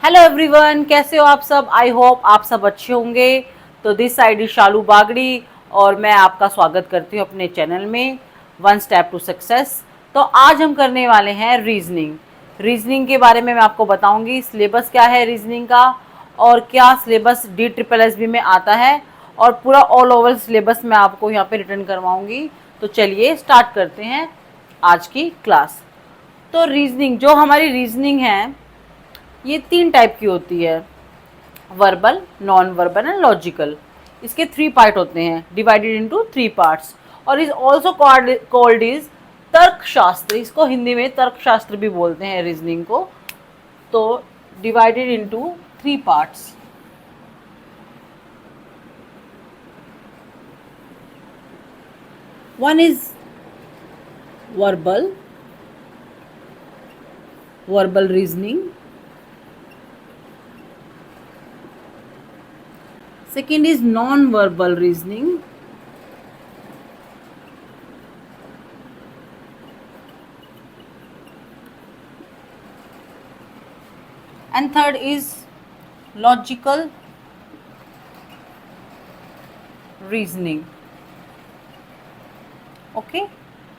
Hello everyone, कैसे हो आप सब। आई होप आप सब अच्छे होंगे। तो दिस साइड इज शालू बागड़ी और मैं आपका स्वागत करती हूँ अपने चैनल में वन स्टेप टू सक्सेस। तो आज हम करने वाले हैं रीजनिंग के बारे में मैं आपको बताऊंगी सिलेबस क्या है रीजनिंग का, और क्या सिलेबस DSSB में आता है, और पूरा ऑल ओवर सिलेबस मैं आपको यहाँ पे रिटर्न करवाऊंगी। तो चलिए स्टार्ट करते हैं आज की क्लास। तो रीजनिंग, जो हमारी रीजनिंग है ये 3 टाइप की होती है, verbal, non verbal and logical. इसके 3 पार्ट होते हैं, डिवाइडेड इनटू 3 पार्ट्स, और इज ऑल्सो कॉल्ड इज तर्कशास्त्र। इसको हिंदी में तर्कशास्त्र भी बोलते हैं रीजनिंग को। तो divided into 3 parts. One is verbal reasoning, second is non-verbal reasoning, and third is logical reasoning. Okay,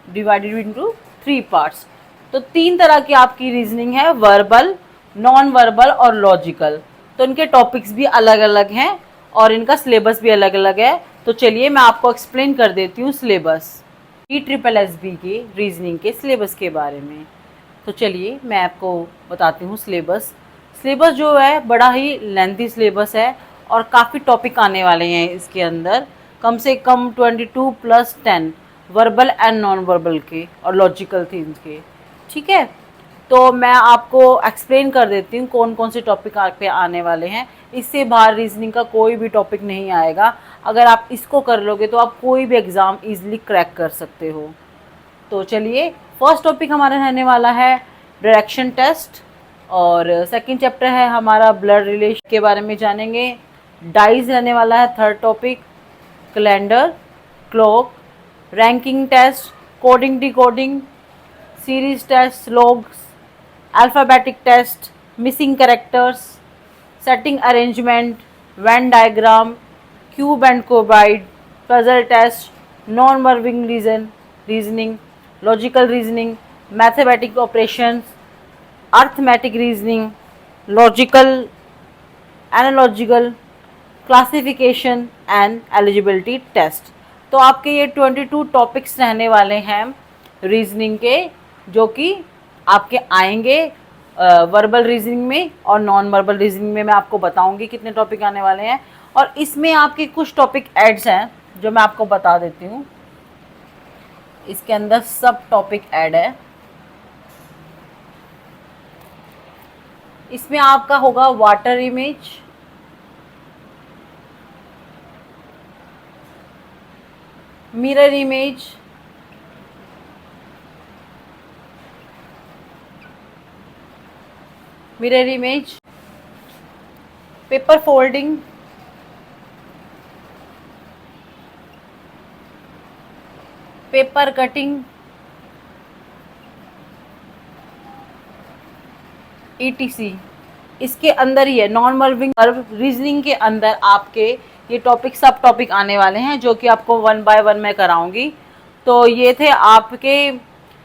divided into 3 parts. तो 3 तरह की आपकी रीजनिंग है, वर्बल, नॉन वर्बल और लॉजिकल। तो इनके टॉपिक्स भी अलग अलग हैं और इनका सिलेबस भी अलग अलग है। तो चलिए मैं आपको एक्सप्लेन कर देती हूँ सिलेबस, DSSB के रीजनिंग के सिलेबस के बारे में। तो चलिए मैं आपको बताती हूँ सिलेबस। सिलेबस जो है बड़ा ही लेंथी सिलेबस है और काफ़ी टॉपिक आने वाले हैं इसके अंदर, कम से कम 22 + 10 वर्बल एंड नॉन वर्बल के और लॉजिकल थीम्स के। ठीक है, तो मैं आपको एक्सप्लेन कर देती हूँ कौन कौन से टॉपिक आप पे आने वाले हैं। इससे बाहर रीजनिंग का कोई भी टॉपिक नहीं आएगा। अगर आप इसको कर लोगे तो आप कोई भी एग्ज़ाम इजीली क्रैक कर सकते हो। तो चलिए, फर्स्ट टॉपिक हमारा रहने वाला है डायरेक्शन टेस्ट, और सेकंड चैप्टर है हमारा ब्लड रिलेशन के बारे में जानेंगे। डाइज रहने वाला है third topic, calendar, clock, ranking test, coding decoding, series test, logs, alphabetic test, missing characters, setting arrangement, Venn diagram, cube and cuboid, puzzle test, non verbal reasoning, logical reasoning, mathematic operations, arithmetic reasoning, logical, analogical, classification and eligibility test. तो आपके ये 22 topics रहने वाले हैं reasoning के, जो कि आपके आएंगे वर्बल रीजनिंग में और नॉन वर्बल रीजनिंग में। मैं आपको बताऊंगी कितने टॉपिक आने वाले हैं, और इसमें आपके कुछ टॉपिक एड्स हैं जो मैं आपको बता देती हूँ। इसके अंदर सब टॉपिक ऐड है। इसमें आपका होगा water image, mirror image, paper folding, paper cutting, ETC। इसके अंदर ही है नॉन वर्बिंग रीजनिंग के अंदर आपके ये टॉपिक सब टॉपिक आने वाले हैं, जो कि आपको 1 बाय 1 मैं कराऊंगी। तो ये थे आपके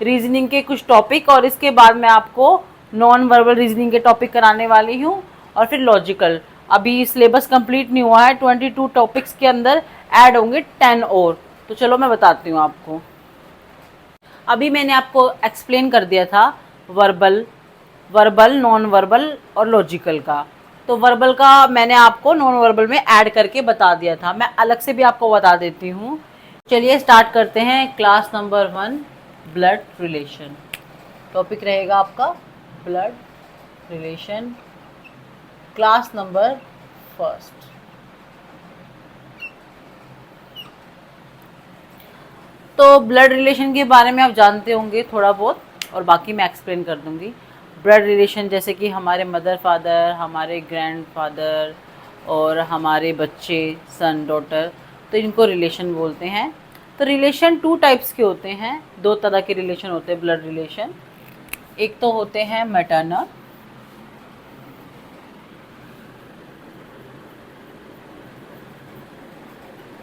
रीजनिंग के कुछ टॉपिक, और इसके बाद मैं आपको नॉन वर्बल रीजनिंग के टॉपिक कराने वाली हूँ, और फिर लॉजिकल। अभी सिलेबस कंप्लीट नहीं हुआ है, 22 टॉपिक्स के अंदर ऐड होंगे 10 और। तो चलो मैं बताती हूँ आपको। अभी मैंने आपको एक्सप्लेन कर दिया था वर्बल, नॉन वर्बल और लॉजिकल का। तो वर्बल का मैंने आपको नॉन वर्बल में ऐड करके बता दिया था, मैं अलग से भी आपको बता देती हूँ। चलिए स्टार्ट करते हैं। Class number 1, blood relation. Topic रहेगा आपका ब्लड रिलेशन, क्लास नंबर 1। तो ब्लड रिलेशन के बारे में आप जानते होंगे थोड़ा बहुत, और बाकी मैं एक्सप्लेन कर दूंगी। ब्लड रिलेशन जैसे कि हमारे मदर फादर, हमारे ग्रैंडफादर और हमारे बच्चे, सन डॉटर, तो इनको रिलेशन बोलते हैं। तो रिलेशन 2 टाइप्स के होते हैं, 2 तरह के रिलेशन होते हैं ब्लड रिलेशन। एक तो होते हैं मैटरनल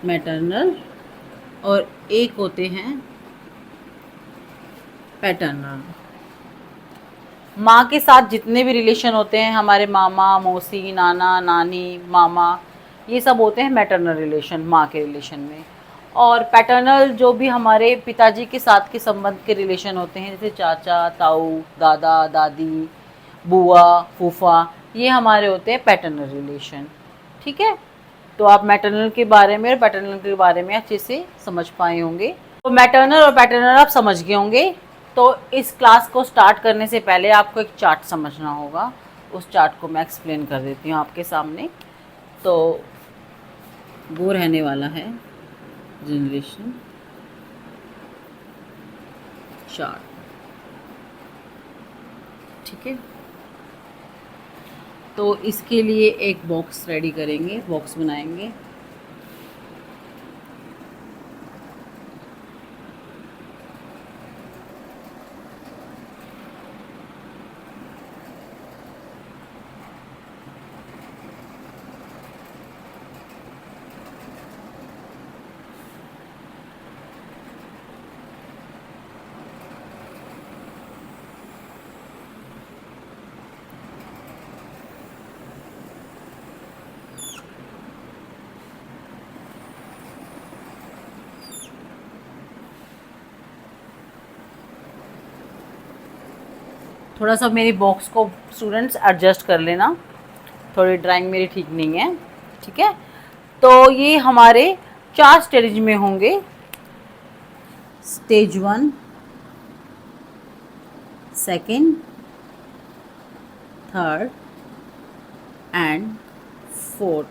मैटरनल और एक होते हैं पैटर्नल। माँ के साथ जितने भी रिलेशन होते हैं हमारे, मामा मौसी नाना नानी मामा, ये सब होते हैं मैटरनल रिलेशन माँ के रिलेशन में। और पैटर्नल जो भी हमारे पिताजी के साथ के संबंध के रिलेशन होते हैं, जैसे चाचा ताऊ दादा दादी बुआ फूफा, ये हमारे होते हैं पैटर्नल रिलेशन। ठीक है, तो आप मैटरनल के बारे में और पैटर्नल के बारे में अच्छे से समझ पाए होंगे। तो मैटरनल और पैटर्नल आप समझ गए होंगे। तो इस क्लास को स्टार्ट करने से पहले आपको एक चार्ट समझना होगा, उस चार्ट को मैं एक्सप्लेन कर देती हूँ आपके सामने। तो वो रहने वाला है जनरेशन चार्ट। ठीक है, तो इसके लिए एक बॉक्स रेडी करेंगे, बॉक्स बनाएंगे। थोड़ा सा मेरी बॉक्स को स्टूडेंट्स एडजस्ट कर लेना, थोड़ी ड्राइंग मेरी ठीक नहीं है। ठीक है, तो ये हमारे 4 स्टेज में होंगे। Stage 1, second, third and fourth.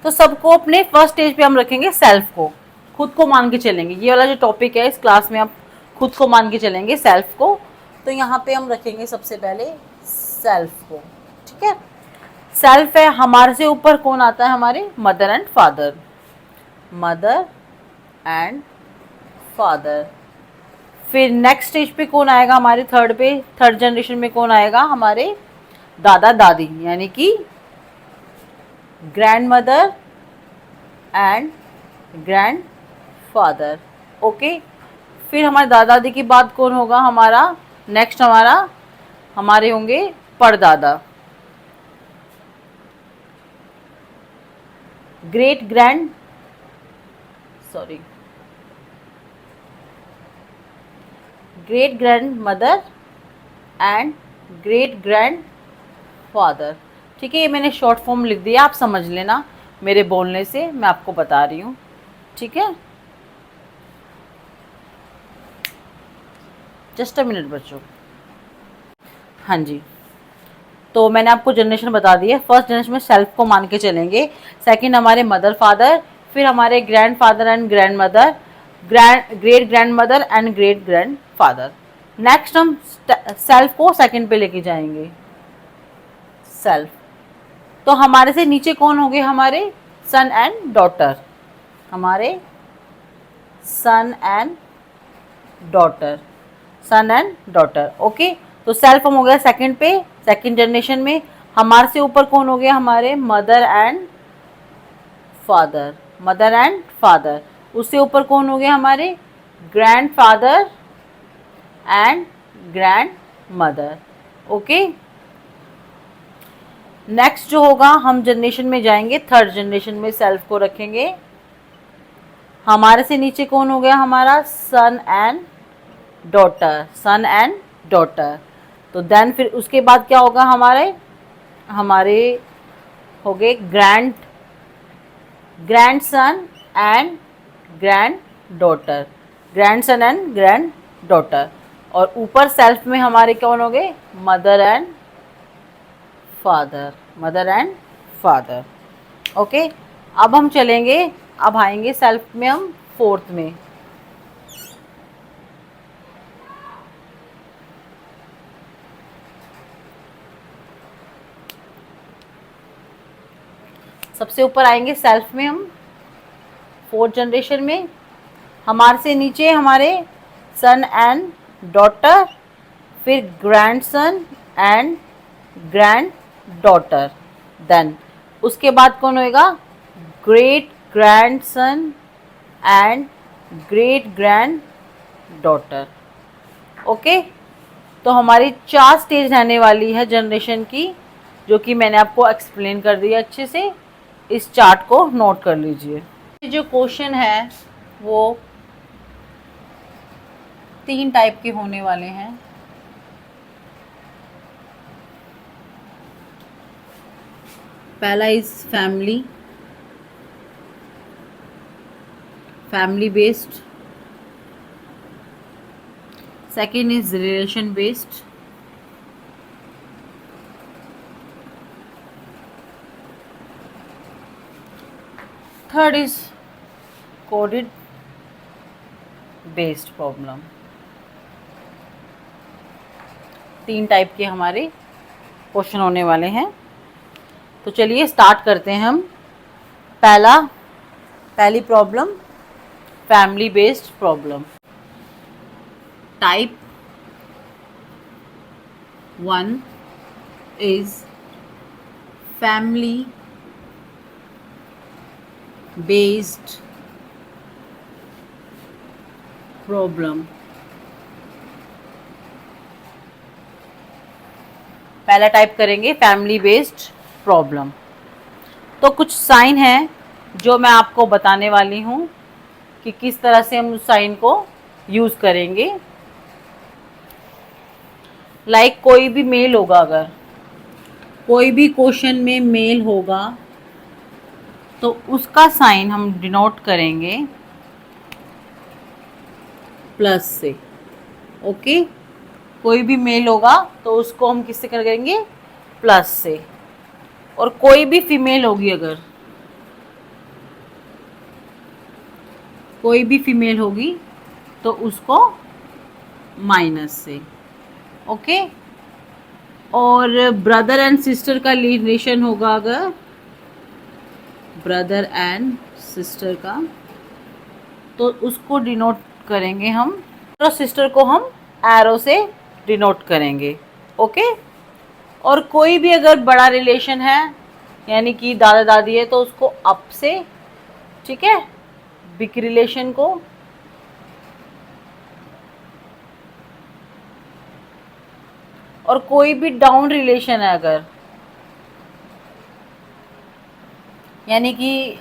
तो सबको अपने फर्स्ट स्टेज पे हम रखेंगे सेल्फ को, खुद को मान के चलेंगे। ये वाला जो टॉपिक है इस क्लास में आप खुद को मान के चलेंगे, सेल्फ को। तो यहाँ पे हम रखेंगे सबसे पहले सेल्फ को। ठीक है, सेल्फ है, हमारे से ऊपर कौन आता है, हमारे mother and father, mother and father. फिर नेक्स्ट स्टेज पे कौन आएगा हमारे, थर्ड पे, थर्ड जनरेशन में कौन आएगा, हमारे दादा दादी, यानी कि grand mother and grand father. Okay, फिर हमारे दादा दादी के बाद कौन होगा हमारा नेक्स्ट, हमारे होंगे परदादा, great grand great grand mother and great grand father. ठीक है, ये मैंने शॉर्ट फॉर्म लिख दिया, आप समझ लेना, मेरे बोलने से मैं आपको बता रही हूँ। ठीक है, जस्ट अ मिनट बच्चों। हाँ जी, तो मैंने आपको जनरेशन बता दी है। फर्स्ट जनरेशन में सेल्फ को मान के चलेंगे, सेकंड हमारे मदर फादर, फिर हमारे grand father and grand mother, great grand mother and great grand father. Next हम सेल्फ को सेकंड पे लेके जाएंगे, सेल्फ। तो हमारे से नीचे कौन होंगे, हमारे सन एंड डॉटर, हमारे son and daughter, son and daughter. Okay, तो सेल्फ हम हो गया सेकंड पे, सेकंड जनरेशन में। हमारे से ऊपर कौन हो गया, हमारे mother and father, mother and father. उससे ऊपर कौन हो गया, हमारे grand father and grand mother. Okay, next जो होगा हम जनरेशन में जाएंगे, थर्ड जनरेशन में सेल्फ को रखेंगे। हमारे से नीचे कौन हो गया, हमारा son and daughter, son and daughter. तो देन फिर उसके बाद क्या होगा, हमारे हो गए grand son and grand daughter, grand son and grand daughter. और ऊपर सेल्फ में हमारे कौन हो गए, mother and father, mother and father. Okay, अब हम चलेंगे, अब आएंगे सेल्फ में हम फोर्थ में। सबसे ऊपर आएंगे सेल्फ में हम फोर्थ जनरेशन में। हमारे से नीचे हमारे सन एंड डॉटर, फिर grandson and grand daughter. Then उसके बाद कौन होएगा, great grandson and great granddaughter. Okay, तो हमारी 4 स्टेज रहने वाली है जनरेशन की, जो कि मैंने आपको एक्सप्लेन कर दिया अच्छे से। इस चार्ट को नोट कर लीजिए। जो क्वेश्चन है वो 3 टाइप के होने वाले हैं। पहला is family based, second is relation based, third is coded based problem. 3 type के हमारे क्वेश्चन होने वाले हैं। तो चलिए स्टार्ट करते हैं हम। पहली problem family based problem. Type 1 is family based problem. पहला टाइप करेंगे फैमिली बेस्ड प्रॉब्लम। तो कुछ साइन हैं जो मैं आपको बताने वाली हूँ कि किस तरह से हम उस साइन को यूज़ करेंगे। लाइक कोई भी मेल होगा, अगर कोई भी क्वेश्चन में मेल होगा तो उसका साइन हम डिनोट करेंगे प्लस से। ओके, कोई भी मेल होगा तो उसको हम किससे करेंगे? प्लस से। और कोई भी फीमेल होगी, अगर कोई भी फीमेल होगी तो उसको माइनस से। ओके, और ब्रदर एंड सिस्टर का रिलेशन होगा, अगर ब्रदर एंड सिस्टर का, तो उसको डिनोट करेंगे हम, तो सिस्टर को हम एरो से डिनोट करेंगे। ओके, और कोई भी अगर बड़ा रिलेशन है, यानी कि दादा दादी है, तो उसको अप से। ठीक है, बिग रिलेशन को और कोई भी डाउन रिलेशन है, यानी कि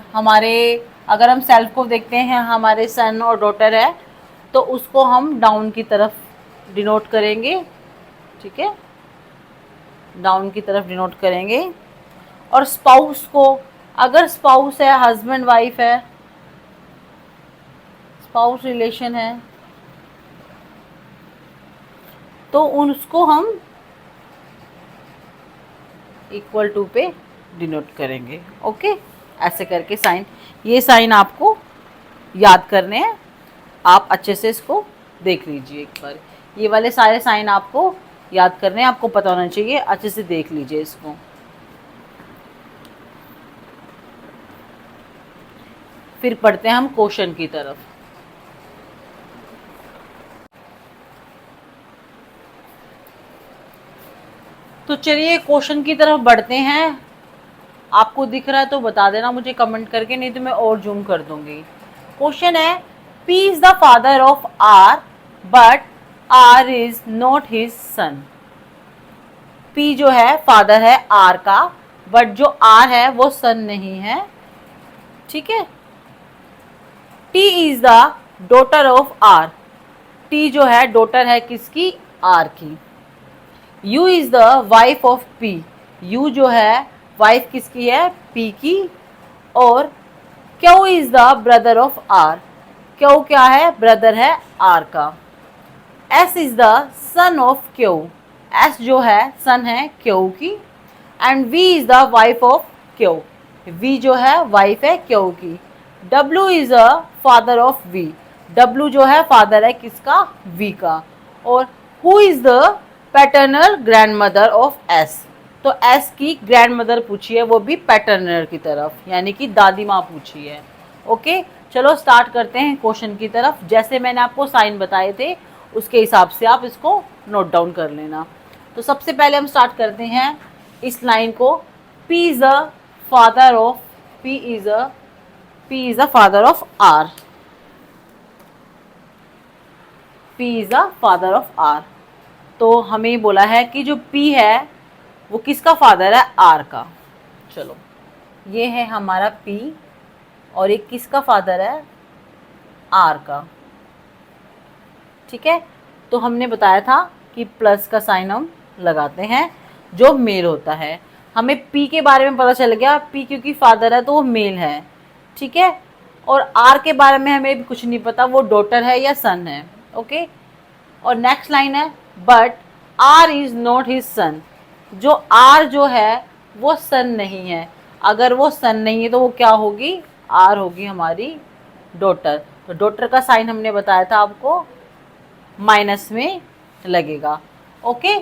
अगर हम सेल्फ को देखते हैं, हमारे सन और डॉटर है, तो उसको हम डाउन की तरफ डिनोट करेंगे। ठीक है, डाउन की तरफ डिनोट करेंगे। और स्पाउस को, अगर स्पाउस है, हस्बैंड वाइफ है, स्पाउस रिलेशन है, तो उसको हम इक्वल टू पे डिनोट करेंगे। ओके, ऐसे करके साइन, ये साइन आपको याद करने हैं। आप अच्छे से इसको देख लीजिए एक बार। ये वाले सारे साइन आपको याद करने हैं, आपको पता होना चाहिए। अच्छे से देख लीजिए इसको। फिर पढ़ते हैं हम क्वेश्चन की तरफ। तो चलिए क्वेश्चन की तरफ बढ़ते हैं। आपको दिख रहा है तो बता देना मुझे कमेंट करके, नहीं तो मैं और जूम कर दूंगी। क्वेश्चन है, P is the father of R but R is not his son. P जो है फादर है R का, बट जो R है वो सन नहीं है। ठीक है, T is the daughter of R। T जो है डॉटर है किसकी? R की। U is the wife of P। U जो है वाइफ किसकी है? P की। और Q is the brother of R। Q क्या है? ब्रदर है R का। S is the son of Q। S जो है सन है Q की। And V is the wife of Q। V जो है वाइफ है Q की। W is the father of V। W जो है फादर है किसका? V का। और who is the paternal grand mother of S। तो S की ग्रैंड मदर पूछी है, वो भी पैटर्नल की तरफ, यानी कि दादी माँ पूछी है। ओके, चलो स्टार्ट करते हैं क्वेश्चन की तरफ। जैसे मैंने आपको साइन बताए थे उसके हिसाब से आप इसको नोट डाउन कर लेना। तो सबसे पहले हम स्टार्ट करते हैं इस लाइन को। P is a father of, P is a P is the father of R. P is the father of R. तो हमें बोला है कि जो P है वो किसका फादर है? R का. चलो, ये है हमारा P और ये किसका फादर है? R का. ठीक है, तो हमने बताया था कि प्लस का साइन हम लगाते हैं जो मेल होता है. हमें P के बारे में पता चल गया, P क्योंकि फादर है तो वो मेल है. ठीक है, और R के बारे में हमें भी कुछ नहीं पता, वो डॉटर है या सन है. ओके, और नेक्स्ट लाइन है but R is not his son. जो R जो है वो सन नहीं है. अगर वो सन नहीं है तो वो क्या होगी? R होगी हमारी डॉटर. तो डॉटर का साइन हमने बताया था आपको, माइनस में लगेगा. ओके,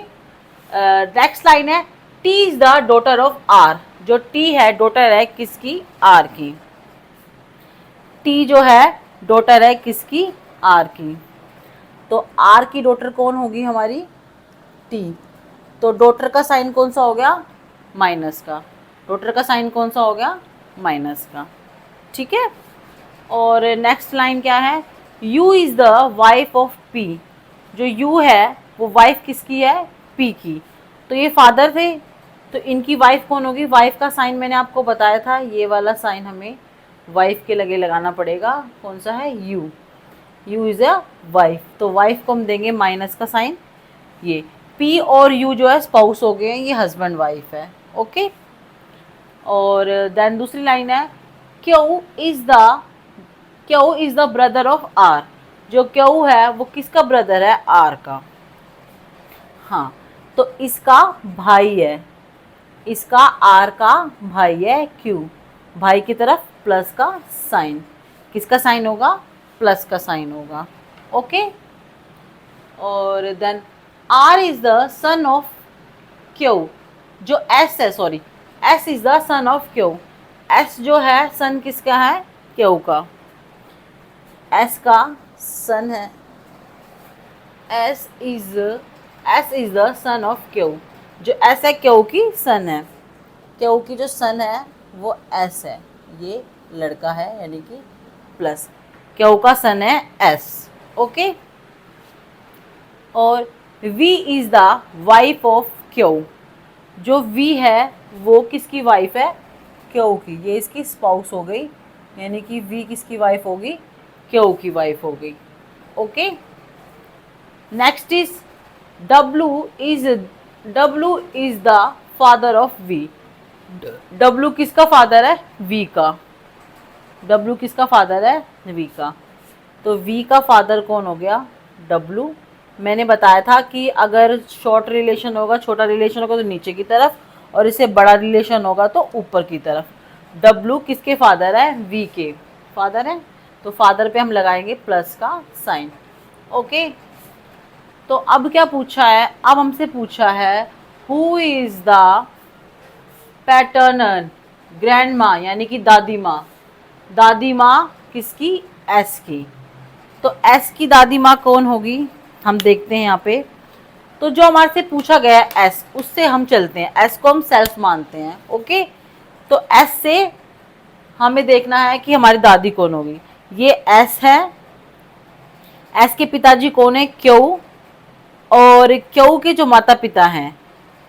नेक्स्ट लाइन है T is the daughter of R. जो T है डॉटर है किसकी? R की. T जो है डॉटर है किसकी? R की. तो R की डॉटर कौन होगी? हमारी T. तो डॉटर का साइन कौन सा हो गया? माइनस का. डॉटर का साइन कौन सा हो गया? माइनस का. ठीक है, और नेक्स्ट लाइन क्या है? U is the wife of P. जो U है वो वाइफ किसकी है? P की. तो ये फादर थे, तो इनकी वाइफ कौन होगी? वाइफ का साइन मैंने आपको बताया था, ये वाला साइन हमें वाइफ के लगे लगाना पड़ेगा. कौन सा है? U. U is a wife. तो वाइफ को हम देंगे माइनस का साइन. ये P और U जो है स्पाउस हो गए हैं, ये हस्बैंड वाइफ है. ओके, और देन दूसरी लाइन है Q is the brother of R. जो Q है वो किसका ब्रदर है? R का. हाँ, तो इसका भाई है, इसका R का भाई है Q. भाई की तरफ प्लस का साइन. किसका साइन होगा? प्लस का साइन होगा. ओके, और then R is the son of Q. जो S है, sorry, S is the son of Q. S जो है सन किसका है? Q का. S का सन है, S is the son of Q. जो S है Q की सन है. Q की जो सन है वो S है, ये लड़का है यानी कि प्लस. Q का सन है S. ओके, और V is the wife of Q. जो V है वो किसकी वाइफ है? Q की. ये इसकी स्पाउस हो गई, यानी कि V किसकी वाइफ होगी? Q की वाइफ हो गई. Okay, next is W is the father of V. W किसका फादर है? V का. W किसका फादर है? V का. तो V का फादर कौन हो गया? W. मैंने बताया था कि अगर शॉर्ट रिलेशन होगा, छोटा रिलेशन होगा तो नीचे की तरफ, और इससे बड़ा रिलेशन होगा तो ऊपर की तरफ. W किसके फादर है? V के फादर है. तो फादर पे हम लगाएंगे प्लस का साइन. ओके, तो अब क्या पूछा है? अब हमसे पूछा है who is the paternal grand माँ, यानी कि दादी माँ. दादी माँ किसकी? S की. तो S की दादी माँ कौन होगी? हम देखते हैं यहाँ पे. तो जो हमारे से पूछा गया है S, उससे हम चलते हैं. S को हम सेल्फ मानते हैं. ओके, तो S से हमें देखना है कि हमारी दादी कौन होगी. ये S है. S के पिताजी कौन है? Q. और Q के जो माता पिता हैं,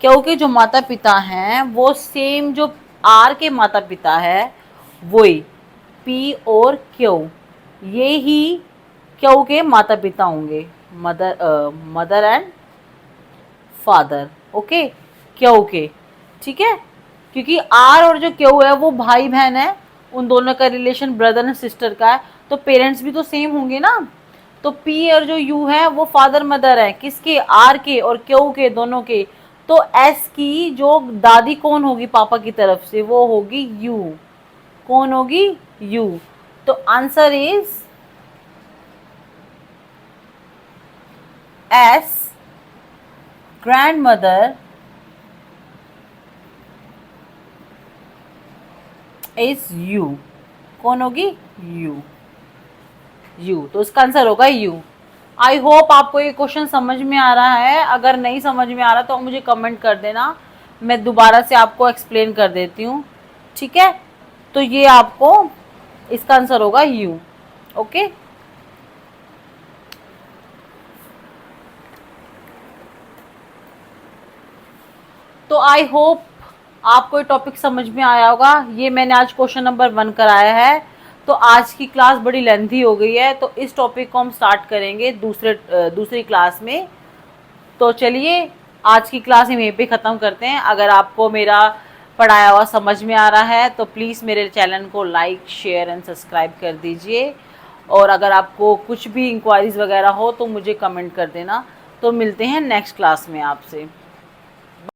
Q के जो माता पिता हैं वो सेम जो R के माता पिता है वही P और Q. ये ही Q के माता पिता होंगे, mother and father. Okay, Q के. ठीक है, क्योंकि R और जो Q है वो भाई बहन है, उन दोनों का रिलेशन ब्रदर एंड सिस्टर का है, तो पेरेंट्स भी तो सेम होंगे ना. तो P और जो U है वो फादर मदर है किसके? R के और Q के, दोनों के. तो S की जो दादी कौन होगी पापा की तरफ से? वो होगी U. कौन होगी? U. तो answer is S grandmother is U. कौन होगी? U. तो इसका आंसर होगा U. आई होप आपको ये क्वेश्चन समझ में आ रहा है. अगर नहीं समझ में आ रहा तो मुझे कमेंट कर देना, मैं दोबारा से आपको एक्सप्लेन कर देती हूँ. ठीक है, तो ये आपको इसका आंसर होगा यू। ओके, तो आई होप आपको ये टॉपिक समझ में आया होगा। ये मैंने आज क्वेश्चन नंबर 1 कराया है। तो आज की क्लास बड़ी लेंथी हो गई है, तो इस टॉपिक को हम स्टार्ट करेंगे दूसरी क्लास में। तो चलिए आज की क्लास हम यहीं पे ख़त्म करते हैं। अगर आपको मेरा पढ़ाया हुआ समझ में आ रहा है तो प्लीज़ मेरे चैनल को लाइक, शेयर एंड सब्सक्राइब कर दीजिए। और अगर आपको कुछ भी इंक्वायरीज़ वगैरह हो तो मुझे कमेंट कर देना। तो मिलते हैं नेक्स्ट क्लास में आपसे।